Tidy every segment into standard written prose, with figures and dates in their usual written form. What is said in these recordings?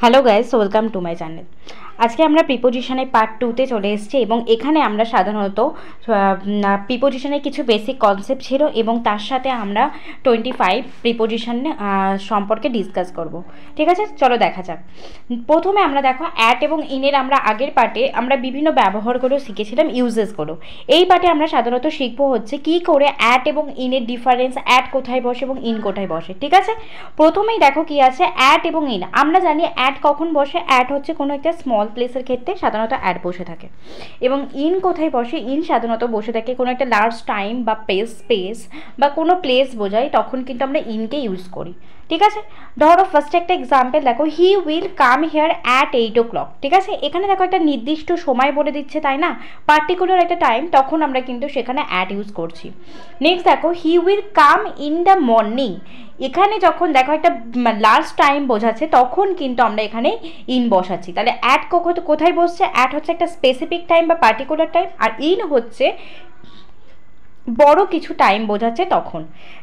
Hello guys, welcome to my channel. আজকে আমরা প্রিপোজিশনের part 2তে চলে এসেছি এবং এখানে আমরা সাধারণত প্রিপোজিশনের কিছু বেসিক কনসেপ্ট ছিল এবং তার সাথে আমরা 25 প্রিপোজিশন সম্পর্কে ডিসকাস করব। ঠিক আছে, চলো দেখা যাক। প্রথমে আমরা দেখো অ্যাট এবং ইনের আমরা আগের পার্টে আমরা বিভিন্ন ব্যবহারগুলো শিখেছিলাম, ইউজেসগুলো। এই পার্টে আমরা সাধারণত শিখবো হচ্ছে কী করে অ্যাট এবং ইনের ডিফারেন্স, অ্যাট কোথায় বসে এবং ইন কোথায় বসে। ঠিক আছে, প্রথমেই দেখো কি আছে অ্যাট এবং ইন। আমরা জানি অ্যাট কখন বসে, অ্যাট হচ্ছে কোনো একটা স্মল প্লেসের ক্ষেত্রে সাধারণত অ্যাট বসে থাকে, এবং ইন কোথায় বসে, ইন সাধারণত বসে থাকে কোনো একটা লার্জ টাইম বা স্পেস বা কোনো প্লেস বোঝায়, তখন কিন্তু আমরা ইনকে ইউজ করি। ঠিক আছে, ধরো ফার্স্ট একটা এক্সাম্পল দেখো, he will come here at 8 o'clock। ঠিক আছে, এখানে দেখো একটা নির্দিষ্ট সময় বলে দিচ্ছে, তাই না, পার্টিকুলার একটা টাইম, তখন আমরা কিন্তু সেখানে অ্যাট ইউজ করছি। নেক্সট দেখো, he will come in the morning. এখানে যখন দেখো একটা লাস্ট টাইম বোঝাচ্ছে, তখন কিন্তু আমরা এখানে ইন বসাচ্ছি। তাহলে অ্যাট কোথায় বসছে, অ্যাট হচ্ছে একটা স্পেসিফিক টাইম বা পার্টিকুলার টাইম, আর ইন হচ্ছে বড় কিছু টাইম বোঝাচ্ছে তখন।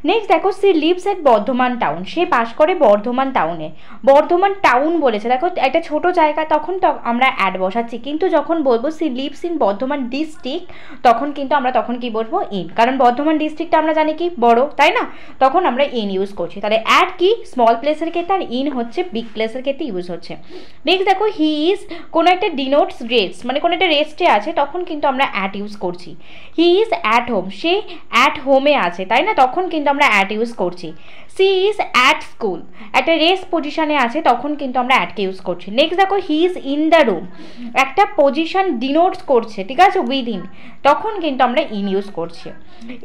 নেক্সট দেখো, সি লিভস এট বর্ধমান টাউন। সে বাস করে বর্ধমান টাউনে। বর্ধমান টাউন বলেছে, দেখো একটা ছোট জায়গা, তখন তো আমরা অ্যাড বসাচ্ছি। কিন্তু যখন বলবো she lives in Bardhaman district, তখন কিন্তু আমরা কি বলবো, ইন। কারণ বর্ধমান ডিস্ট্রিক্টটা আমরা জানি কি বড়, তাই না, তখন আমরা ইন ইউজ করছি। তাহলে অ্যাড কি স্মল প্লেসের ক্ষেত্রে, আর ইন হচ্ছে বিগ প্লেসের ক্ষেত্রে ইউজ হচ্ছে। নেক্সট দেখো, হি ইজ কোনো একটা ডিনোটস রেস্ট, মানে কোনো একটা রেস্টে আছে, তখন কিন্তু আমরা অ্যাট ইউজ করছি। He is at home, say at হোমে আছে, তাই না, তখন কিন্তু আমরা অ্যাট ইউজ করছি। সি ইজ অ্যাট স্কুল, একটা রেস্ট পজিশনে আছে, তখন কিন্তু আমরা অ্যাটকে ইউজ করছি। নেক্সট দেখো, he is in the room, একটা পজিশন ডিনোটস করছে, ঠিক আছে, উইদিন, তখন কিন্তু আমরা ইন ইউজ করছি।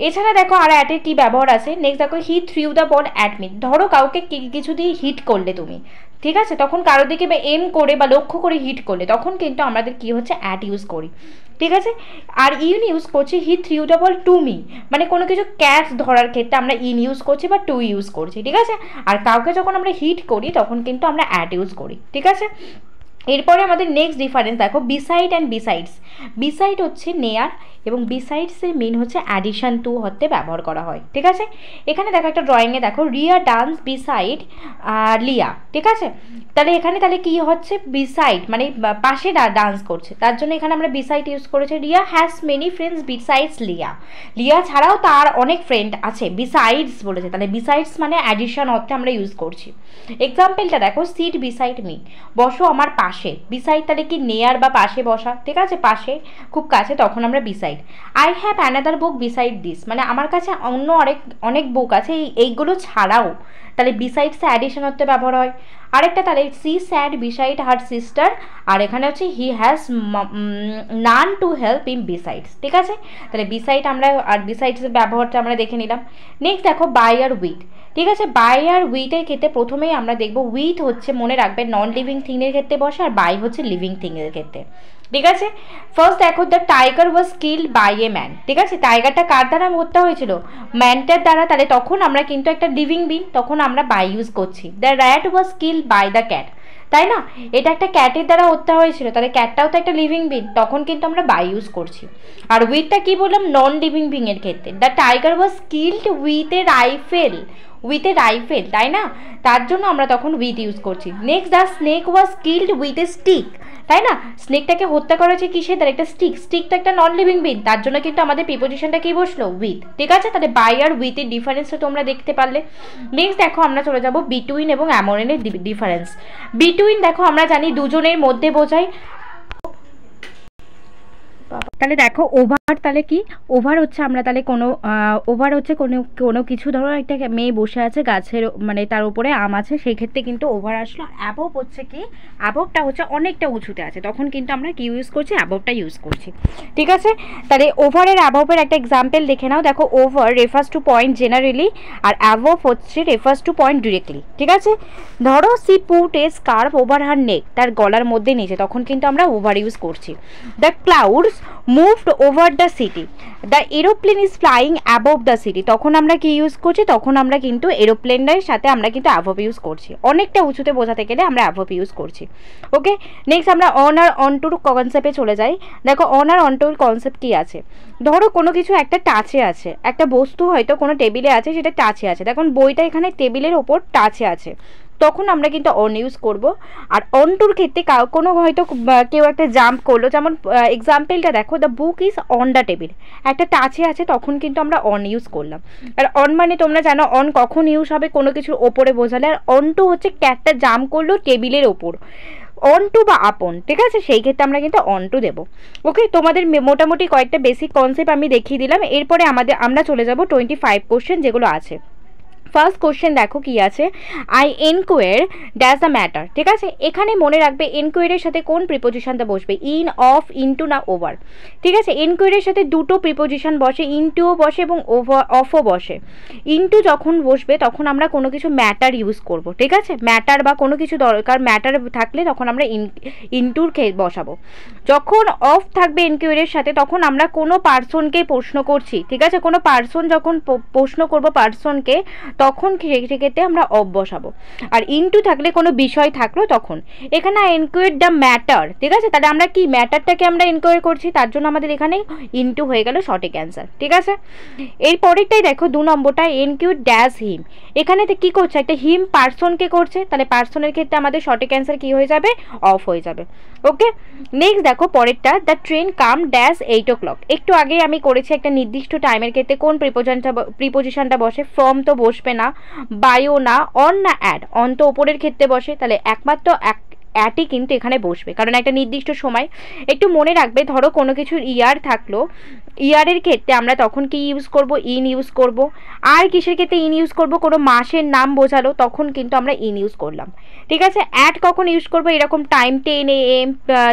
এছাড়া দেখো আর অ্যাটের কী ব্যবহার আছে। নেক্সট দেখো, he threw the ball at me. ধরো কাউকে কিছু দিয়ে হিট করলে তুমি, ঠিক আছে, তখন কারোর দিকে বা এম করে বা লক্ষ্য করে হিট করলে, তখন কিন্তু আমাদের কি হচ্ছে, অ্যাট ইউজ করি। ঠিক আছে, আর ইন ইউজ করছি, he threw the ball to me, মানে কোনো কিছু ক্যাচ ধরার ক্ষেত্রে আমরা ইন ইউজ করছি বা টু ইউজ করছি। ঠিক আছে, আর কাউকে যখন আমরা হিট করি, তখন কিন্তু আমরা অ্যাট ইউজ করি। ঠিক আছে, এরপরে আমাদের নেক্সট ডিফারেন্স দেখো, বিসাইড অ্যান্ড বিসাইডস। বিসাইড হচ্ছে নেয়ার এবং বিসাইডসের মিন হচ্ছে অ্যাডিশন টু হতে ব্যবহার করা হয়। ঠিক আছে, এখানে দেখো একটা ড্রয়িংয়ে দেখো, রিয়া ডান্স বিসাইড লিয়া। ঠিক আছে, তাহলে এখানে তাহলে কি হচ্ছে, বিসাইড মানে পাশে ডান্স করছে, তার জন্য এখানে আমরা বিসাইড ইউজ করেছি। Riya has many friends besides লিয়া। লিয়া ছাড়াও তার অনেক ফ্রেন্ড আছে, বিসাইডস বলেছে, তাহলে বিসাইডস মানে অ্যাডিশন অর্থে আমরা ইউজ করছি। এক্সাম্পলটা দেখো, সিট বিসাইড মি, বসো আমার পাশে। বিসাইড তাহলে কি নেয়ার বা পাশে বসা, ঠিক আছে, পাশে খুব কাছে, তখন আমরা beside. I have another book beside this, মানে আমার কাছে অন্য অনেক বুক আছে এইগুলো ছাড়াও, তাহলে বিসাইডস অ্যাডিশন হতে ব্যবহার হয়। আরেকটা তাহলে she sat beside her sister, আর এখানে হচ্ছে he has none to help in besides. ঠিক আছে, তাহলে বিসাইড আমরা আর বিসাইডসের ব্যবহারটা আমরা দেখে নিলাম। নেক্সট দেখো, বাই আর উইথ। ঠিক আছে, বাই আর উইথের ক্ষেত্রে প্রথমেই আমরা দেখবো, উইথ হচ্ছে মনে রাখবে নন লিভিং থিংয়ের ক্ষেত্রে বসে, আর বাই হচ্ছে লিভিং থিংয়ের ক্ষেত্রে। ঠিক আছে, ফার্স্ট দেখো, the tiger was killed by a man. ঠিক আছে, টাইগারটা কার দ্বারা হত্যা হয়েছিল, ম্যানটার দ্বারা, তাহলে তখন আমরা কিন্তু একটা লিভিং বিং, তখন আমরা বাই ইউজ করছি। The rat was killed by the cat, তাই না, এটা একটা ক্যাটের দ্বারা হত্যা হয়েছিল, তাহলে ক্যাটটাও তো একটা লিভিং বিং, তখন কিন্তু আমরা বাই ইউজ করছি। আর উইথটা কি বললাম, নন লিভিং বিং এর ক্ষেত্রে, the tiger was killed with a rifle, তাই না, তার জন্য আমরা তখন উইথ ইউজ করছি। Next, the snake was killed with a stick, তাই না, স্নেকটাকে হত্যা করা হয়েছে কিসে, তার একটা স্টিক তো একটা নন লিভিং বিং, তার জন্য কিন্তু আমাদের প্রিপোজিশনটা কি বসলো, উইথ। ঠিক আছে, তাহলে বাই আর উইথের ডিফারেন্সটা তোমরা দেখতে পারলে। নেক্সট দেখো, আমরা চলে যাব বিটুইন এবং অ্যামনের ডিফারেন্স। বিটুইন দেখো আমরা জানি দুজনের মধ্যে বোঝায়। তাহলে দেখো, ওভার তাহলে কি, ওভার হচ্ছে আমরা তাহলে ওভার হচ্ছে কোনো কিছু, ধরো একটা মেয়ে বসে আছে গাছের, মানে তার উপরে আম আছে, সেই ক্ষেত্রে কিন্তু ওভার আসলো। অ্যাবভ হচ্ছে কি, অ্যাবভটা হচ্ছে অনেকটা উঁচুতে আছে, তখন কিন্তু আমরা কি ইউজ করছি, অ্যাবভটা ইউজ করছি। ঠিক আছে, তাহলে ওভারের অ্যাবভের একটা এক্সাম্পল দেখে নাও। দেখো, over refers to point generally, আর অ্যাবভ হচ্ছে রেফার্স টু পয়েন্ট ডিরেক্টলি। ঠিক আছে, ধরো she put a scarf over her neck, তার গলার মধ্যে নিচে, তখন কিন্তু আমরা ওভার ইউজ করছি। The clouds moved over the city, the aeroplane is flying above the city, তখন আমরা কি ইউজ করছি, তখন আমরা কিন্তু এরোপ্লেনের সাথে আমরা কিন্তু অ্যাবভ ইউজ করছি, অনেকটা উঁচুতে বোঝাতে গেলে আমরা অ্যাবভ ইউজ করছি। ওকে, নেক্সট আমরা অন আর অনটুর কনসেপ্টে চলে যাই। দেখো, অন আর অনটুর কনসেপ্ট কি আছে, ধরো কোনো কিছু একটা টাচে আছে, একটা বস্তু হয়তো কোনো টেবিলে আছে, সেটা টাচে আছে, দেখুন বইটা এখানে টেবিলের ওপর টাচে আছে, তখন আমরা কিন্তু অন ইউজ করব। আর অন টুর ক্ষেত্রে কোনো হয়তো কেউ একটা জাম্প করলো, যেমন এক্সাম্পলটা দেখো, the book is on the table, একটা টাচে আছে, তখন কিন্তু আমরা অন ইউজ করলাম। আর অন মানে তোমরা জানো অন কখন ইউজ হবে, কোনো কিছুর ওপরে বোঝালে। আর অন টু হচ্ছে ক্যাটটা জাম্প করলো টেবিলের ওপর, অন টু বা আপন, ঠিক আছে, সেই ক্ষেত্রে আমরা কিন্তু অন টু দেবো। ওকে, তোমাদের মোটামুটি কয়েকটা বেসিক কনসেপ্ট আমি দেখিয়ে দিলাম। এরপরে আমরা চলে যাব 25 কোশ্চেন যেগুলো আছে। ফার্স্ট কোশ্চেন দেখো কি আছে, I enquire dash the matter, ঠিক আছে। এখানে মনে রাখবে এনকোয়ারের সাথে কোন প্রিপোজিশনটা বসবে, ইন, অফ, ইনটু না ওভার, ঠিক আছে। এনকোয়ারের সাথে দুটো প্রিপোজিশন বসে, ইনটুও বসে এবং অফও বসে। ইনটু যখন বসবে তখন আমরা কোনো কিছু ম্যাটার ইউজ করব, ঠিক আছে, ম্যাটার বা কোনো কিছু দরকার ম্যাটার থাকলে তখন আমরা ইনটুর বসাবো। যখন অফ থাকবে এনকোয়ারের সাথে তখন আমরা কোনো পার্সনকে প্রশ্ন করছি, ঠিক আছে, কোনো পার্সন যখন প্রশ্ন করব পার্সনকে তখন সেক্ষেত্রে আমরা অফ বসাবো। আর ইনটু থাকলে কোনো বিষয় থাকলো তখন। এখানে এনকোয়ার দ্য ম্যাটার, ঠিক আছে, তাহলে আমরা কি ম্যাটারটাকে আমরা এনকোয়ার করছি, তার জন্য আমাদের এখানে ইনটু হয়ে গেল সঠিক অ্যান্সার, ঠিক আছে। এর পরেরটাই দেখো 2 নম্বরটা, এনকোয়ার ড্যাশ হিম, এখানে কি করছে, একটা হিম পার্সনকে করছে, তাহলে পার্সনের ক্ষেত্রে আমাদের সঠিক অ্যান্সার কি হয়ে যাবে, অফ হয়ে যাবে। ওকে, নেক্সট দেখো পরেরটা, the train come dash 8 o'clock। একটু আগে আমি করেছি একটা নির্দিষ্ট টাইমের ক্ষেত্রে কোন প্রিপোজিশনটা বসে, ফ্রম তো বসবে না, বায়ো না, অন না অ্যাড, অন তো ওপরের ক্ষেত্রে বসে, তাহলে একমাত্র অ্যাটই কিন্তু এখানে বসবে, কারণ একটা নির্দিষ্ট সময়। একটু মনে রাখবে, ধরো কোনো কিছুর ইয়ার থাকলো, ইয়ারের ক্ষেত্রে আমরা তখন কি ইউজ করব, ইন ইউজ করব। আর কিসের ক্ষেত্রে ইন ইউজ করব, কোনো মাসের নাম বোঝালো তখন কিন্তু আমরা ইন ইউজ করলাম, ঠিক আছে। অ্যাট কখন ইউজ করব, এরকম টাইম 10 AM,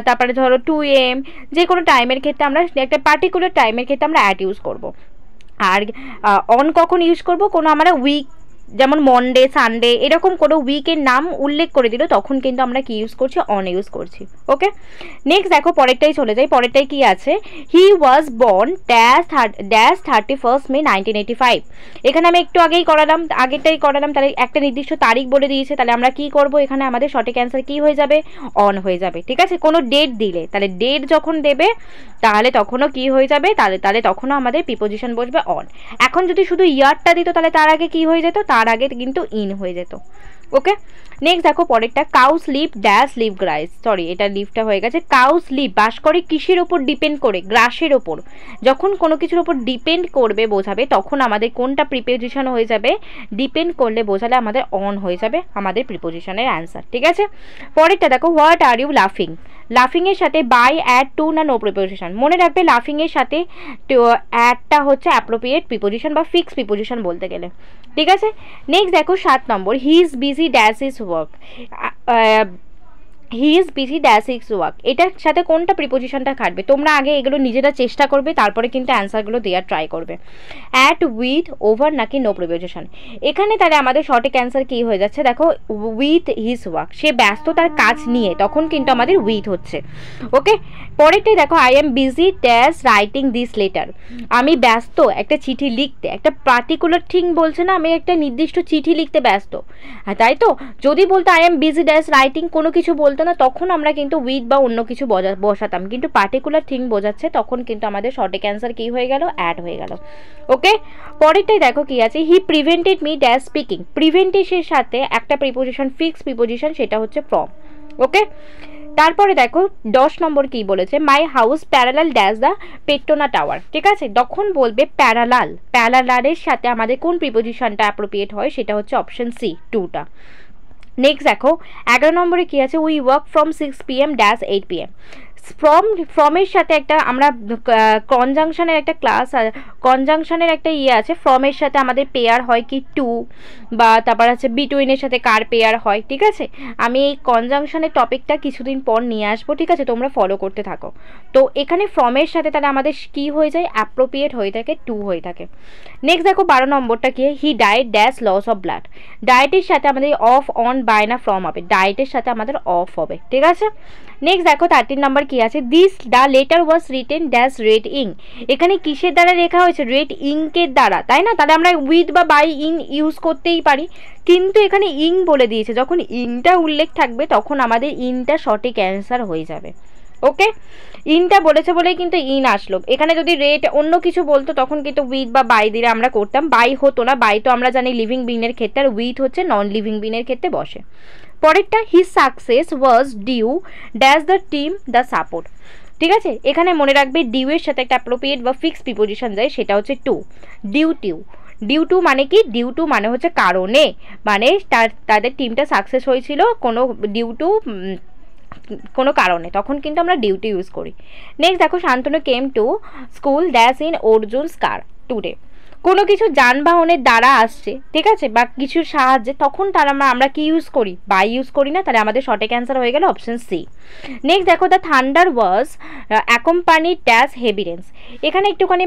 তারপরে ধরো 2 AM, যে কোনো টাইমের ক্ষেত্রে আমরা একটা পার্টিকুলার টাইমের ক্ষেত্রে আমরা অ্যাট ইউজ করব। আর অন কখন ইউজ করব, কোনো আমরা উইক, যেমন মনডে, সানডে, এরকম কোনো উইকের নাম উল্লেখ করে দিল তখন কিন্তু আমরা কি ইউজ করছি, অন ইউজ করছি। ওকে, নেক্সট দেখো পরেরটাই চলে যাই। পরেরটাই কি আছে, he was born dash 31st May 1985। এখানে আমি একটু আগেরটাই করালাম, তাহলে একটা নির্দিষ্ট তারিখ বলে দিয়েছে, তাহলে আমরা কি করব, এখানে আমাদের সঠিক অ্যান্সার কি হয়ে যাবে, অন হয়ে যাবে, ঠিক আছে। কোনো ডেট দিলে, তাহলে ডেট যখন দেবে তাহলে তখনও কি হয়ে যাবে, তাহলে তখনও আমাদের প্রিপোজিশন বসবে অন। এখন যদি শুধু ইয়ারটা দিত তাহলে তার আগে কি হয়ে যেত, তার আগে কিন্তু ইন হয়ে যেত। ওকে, নেক্সট দেখো পরেরটা, কাউ স্লিপ ড্যাশ লিভ গ্রাস, সরি এটা লিভটা হয়ে গেছে। কাউ স্লিপ বাস করে কিসের ওপর ডিপেন্ড করে, গ্রাসের ওপর। যখন কোনো কিছুর ওপর ডিপেন্ড করবে বোঝাবে তখন আমাদের কোনটা প্রিপোজিশন হয়ে যাবে, ডিপেন্ড করলে বোঝালে আমাদের অন হয়ে যাবে আমাদের প্রিপোজিশনের অ্যান্সার, ঠিক আছে। পরেরটা দেখো, হোয়াট আর ইউ লাফিং, লাফিং এর সাথে বাই, অ্যাড, টু না নো প্রিপোজিশন। মনে রাখবে লাফিং এর সাথে অ্যাডটা হচ্ছে অ্যাপ্রোপ্রিয়েট প্রিপোজিশন বা ফিক্স প্রিপোজিশন বলতে গেলে, ঠিক আছে। নেক্সট দেখো 7 নম্বর, he is busy dash is work, he is busy dash is work, এটার সাথে কোনটা প্রিপোজিশনটা খাটবে, তোমরা আগে এগুলো নিজেরা চেষ্টা করবে, তারপরে কিন্তু অ্যান্সারগুলো দেওয়ার ট্রাই করবে। অ্যাট, উইথ, ওভার নাকি নো প্রিপোজিশন। এখানে তাহলে আমাদের সঠিক অ্যান্সার কি হয়ে যাচ্ছে, দেখো উইথ হিজ ওয়ার্ক, সে ব্যস্ত তার কাজ নিয়ে, তখন কিন্তু আমাদের উইথ হচ্ছে। ওকে, পরেরটাই দেখো, I am busy dash writing this letter, আমি ব্যস্ত একটা চিঠি লিখতে, একটা পার্টিকুলার থিং বলছে না, আমি একটা নির্দিষ্ট চিঠি লিখতে ব্যস্ত, তাই তো। যদি বলতো I am busy dash writing, কোনো কিছু বলতো না, তখন আমরা কিন্তু উইথ বা অন্য কিছু বসাতাম, কিন্তু পার্টিকুলার থিং বোঝাচ্ছে তখন কিন্তু আমাদের সঠিক অ্যান্সার কি হয়ে গেল, অ্যাড হয়ে গেল। ওকে, পরেরটাই দেখো কি আছে, হি প্রিভেন্টেড মি ড্যাশ স্পিকিং, প্রিভেন্টেশনের সাথে একটা প্রিপোজিশন ফিক্স প্রিপোজিশন, সেটা হচ্ছে ফ্রম। ওকে, তারপরে দেখো 10 নম্বর কি বলেছে, my house parallel dash the Petronas tower, ঠিক আছে। তখন বলবে প্যারালাল, প্যারালালের সাথে আমাদের কোন প্রিপোজিশনটা অ্যাপ্রোপ্রিয়েট হয়, সেটা হচ্ছে অপশন সি, 2টা। নেক্সট দেখো 11 নম্বরে কি আছে, we work from 6 PM dash 8 PM। ফ্রমের সাথে একটা আমরা কনজাংশনের একটা কনজাংশনের একটা আছে, ফ্রমের সাথে আমাদের পেয়ার হয় কি টু, বা তারপর আছে বিটুইনের সাথে কার পেয়ার হয়, ঠিক আছে। আমি এই কনজাংশনের টপিকটা কিছুদিন পর নিয়ে আসবো, ঠিক আছে, তোমরা ফলো করতে থাকো। তো এখানে ফ্রমের সাথে তাহলে আমাদের কি হয়ে যায়, অ্যাপ্রোপ্রিয়েট হয়ে থাকে, টু হয়ে থাকে। নেক্সট দেখো 12 নম্বরটা কি, he died dash loss of blood, ডায়েটের সাথে আমাদের অফ, অন, বাই না ফ্রম হবে, ডায়েটের সাথে আমাদের অফ হবে, ঠিক আছে। নেক্সট দেখো 13 নাম্বার কি আছে, this the letter was written dash red ink, এখানে কিসের দ্বারা লেখা হয়েছে, রেড ইঙ্কের দ্বারা, তাই না। তাহলে আমরা উইথ বা বাই ইন ইউজ করতেই পারি, কিন্তু এখানে ইঙ্ক বলে দিয়েছে, যখন ইঙ্কটা উল্লেখ থাকবে তখন আমাদের ইনটা সঠিক অ্যান্সার হয়ে যাবে, ওকে, ইনটা বলেছে বলেই কিন্তু ইন আসলো। এখানে যদি রেট অন্য কিছু বলতো তখন কিন্তু উইথ বা বাই দিলে আমরা করতাম, বাই হতো না, বাই তো আমরা জানি লিভিং বিনের ক্ষেত্রে, আর উইথ হচ্ছে নন লিভিং বিনের ক্ষেত্রে বসে। পরেরটা, his success was due dash the team the support. ঠিক আছে, এখানে মনে রাখবে ডিউ এর সাথে একটা অ্যাপ্রোপ্রিয়েট বা ফিক্সড প্রিপোজিশন যায়, সেটা হচ্ছে to. Due to, due to মানে কি, ডিউ টু মানে হচ্ছে কারণে, মানে তাদের টিমটা সাকসেস হয়েছিল কোনো ডিউ টু কোনো কারণে, তখন কিন্তু আমরা ডিউটি ইউজ করি। নেক্সট দেখো, Shantanu came to school dash in Arjun's car today. কোনো কিছু যানবাহনের দ্বারা আসছে, ঠিক আছে, বা কিছুর সাহায্যে, তখন তারা আমরা কি ইউজ করি, বাই ইউজ করি না, তাহলে আমাদের সঠিক অ্যান্সার হয়ে গেল অপশন সি। নেক্সট দেখো, the thunder was accompanied dash heavy Reigns. এখানে একটুখানি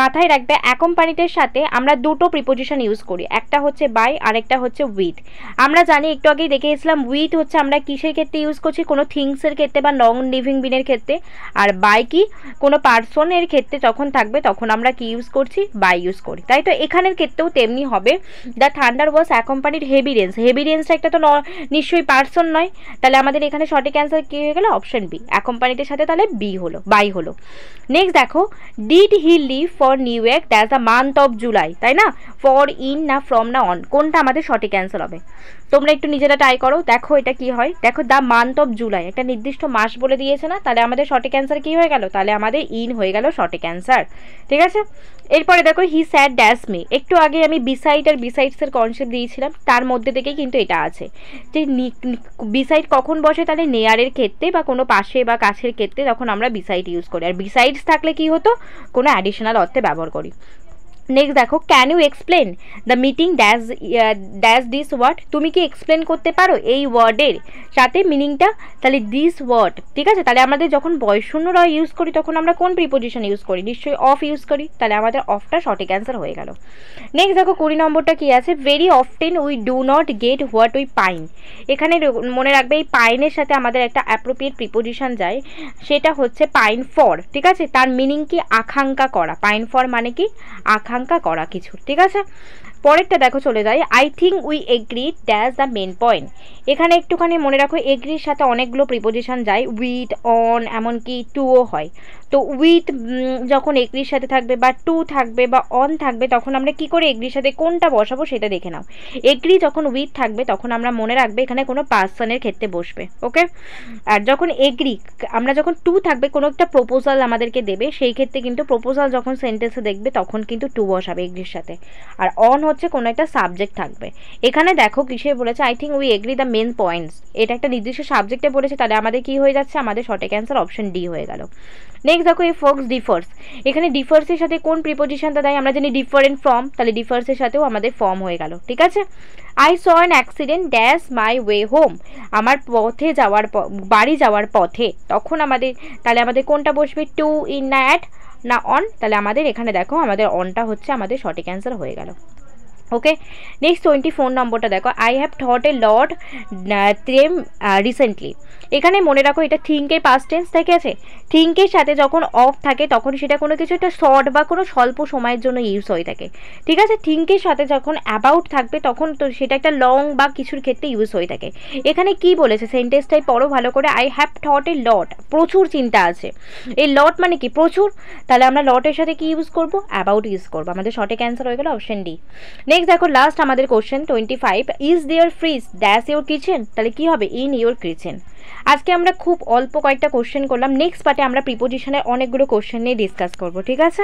মাথায় রাখবে, অ্যাকম্পানিটের সাথে আমরা দুটো প্রিপোজিশন ইউজ করি, একটা হচ্ছে বাই আর একটা হচ্ছে উইথ। আমরা জানি, একটু আগেই দেখেছিলাম, উইথ হচ্ছে আমরা কিসের ক্ষেত্রে ইউজ করছি, কোনো থিংসের ক্ষেত্রে বা নন লিভিং বিনের ক্ষেত্রে, আর বাই কি কোনো পার্সনের ক্ষেত্রে যখন থাকবে তখন আমরা কি ইউজ করছি, বাই ইউজ করি। তাই তো এখানের ক্ষেত্রেও তেমনি হবে, the thunder was accompanied heavy rains. Heavy রেন্সটা একটা তো নিশ্চয়ই পার্সন নয়, তাহলে আমাদের এখানে সঠিক অ্যান্সার কি হয়ে গেল, অপশন বি, অ্যাকম্পানিটের সাথে তাহলে বি হলো, বাই হলো। নেক্সট দেখো, did he live for New York that's the month of July, তাই না, ফর ইন না ফ্রম না অন, কোনটা আমাদের সঠিক অ্যান্সার হবে? তোমরা একটু নিজেরা ট্রাই করো, দেখো এটা কি হয়। দেখো, দ্য মান্থ অফ জুলাই একটা নির্দিষ্ট মাস বলে দিয়েছে না, তাহলে আমাদের সঠিক অ্যান্সার কি হয়ে গেল, তাহলে আমাদের ইন হয়ে গেল সঠিক অ্যান্সার। ঠিক আছে, এরপরে দেখো, হি স্যাড ড্যাশ মি। একটু আগে আমি বিসাইড আর বিসাইডসের কনসেপ্ট দিয়েছিলাম, তার মধ্যে থেকেই কিন্তু এটা আছে যে বিসাইড কখন বসে, তাহলে নেয়ারের ক্ষেত্রে বা কোনো পাশে বা কাছের ক্ষেত্রে তখন আমরা বিসাইড ইউজ করি, আর বিসাইডস থাকলে কি হতো, কোনো অ্যাডিশনাল অর্থে ব্যবহার করি। নেক্সট দেখো, can you explain the meeting dash dash this word. তুমি কি এক্সপ্লেন করতে পারো এই ওয়ার্ডের সাথে মিনিংটা, তাহলে দিস ওয়ার্ড। ঠিক আছে, তাহলে আমাদের যখন বয়শূন্য র ইউজ করি তখন আমরা কোন প্রিপোজিশন ইউজ করি, নিশ্চয়ই অফ ইউজ করি, তাহলে আমাদের অফটা সঠিক অ্যান্সার হয়ে গেল। নেক্সট দেখো, 20 নম্বরটা কি আছে, very often we do not get what we pine. এখানে মনে রাখবে, এই পাইনের সাথে আমাদের একটা অ্যাপ্রোপ্রিয়েট প্রিপোজিশন যায়, সেটা হচ্ছে পাইন ফর। ঠিক আছে, তার মিনিং কি, আকাঙ্ক্ষা করা। পাইন ফর মানে কি, আকাঙ্ক্ষা করা কিছু। ঠিক আছে, পরেরটা দেখো, চলে যাই, I think we agree dash the main point. এখানে একটুখানি মনে রাখো, এগ্রির সাথে অনেকগুলো প্রিপোজিশন যায়, উইথ, অন, এমনকি টুও হয়। তো উইথ যখন এগ্রির সাথে থাকবে বা টু থাকবে বা অন থাকবে, তখন আমরা কি করে এগ্রির সাথে কোনটা বসাবো সেটা দেখে নাও। এগ্রি যখন উইথ থাকবে তখন আমরা মনে রাখবে এখানে কোনো পার্সনের ক্ষেত্রে বসবে, ওকে। আর যখন এগ্রি আমরা যখন টু থাকবে, কোনো একটা প্রপোজাল আমাদেরকে দেবে, সেই ক্ষেত্রে কিন্তু প্রপোজাল যখন সেন্টেন্সে দেখবে তখন কিন্তু টু বসাবে এগ্রির সাথে। আর অন হচ্ছে কোনো একটা সাবজেক্ট থাকবে। এখানে দেখো কিসে বলেছে, I think we agree the main points, এটা একটা নির্দিষ্ট সাবজেক্টে বলেছে, তাহলে আমাদের কি হয়ে যাচ্ছে, আমাদের সঠিক অ্যান্সার অপশন ডি হয়ে গেল। নেক্সট দেখো, এই ফোকস ডিফার্স। এখানে ডিফার্সের সাথে কোন প্রিপোজিশনটা দেয়, আমরা জানি ডিফারেন্ট ফ্রম, তাহলে ডিফার্সের সাথেও আমাদের ফর্ম হয়ে গেল। ঠিক আছে, I saw an accident dash my way home. আমার পথে যাওয়ার বাড়ি যাওয়ার পথে, তখন আমাদের তাহলে আমাদের কোনটা বসবে, টু, ইন না অ্যাট না অন, তাহলে আমাদের এখানে দেখো আমাদের অনটা হচ্ছে আমাদের সঠিক অ্যান্সার হয়ে গেল। ওকে, নেক্সট 24 নম্বরটা দেখো, I have thought A lot them recently. এখানে মনে রাখো, এটা থিঙ্কের পাস্ট টেন্স, ঠিক আছে। থিঙ্কের সাথে যখন অফ থাকে তখন সেটা কোনো কিছু একটা শর্ট বা কোনো স্বল্প সময়ের জন্য ইউজ হয়ে থাকে। ঠিক আছে, থিঙ্কের সাথে যখন অ্যাবাউট থাকবে তখন তো সেটা একটা লং বা কিছুর ক্ষেত্রে ইউজ হয়ে থাকে। এখানে কি বলেছে, সেন্টেন্সটাই পড়ো ভালো করে, আই হ্যাভ থট এ লট, প্রচুর চিন্তা আছে। এই লট মানে কি, প্রচুর, তাহলে আমরা লটের সাথে কি ইউজ করব, অ্যাবাউট ইউজ করবো। আমাদের সঠিক অ্যান্সার হয়ে গেল অপশন ডি। নেক্সট দেখো, লাস্ট আমাদের question 25, is there fridge dash your kitchen, তাহলে কি হবে, ইন ইউর কিচেন। আজকে আমরা খুব অল্প কয়েকটা কোশ্চেন করলাম, নেক্সট পার্টে আমরা প্রিপোজিশনের অনেকগুলো কোশ্চেন নিয়ে ডিসকাস করব। ঠিক আছে।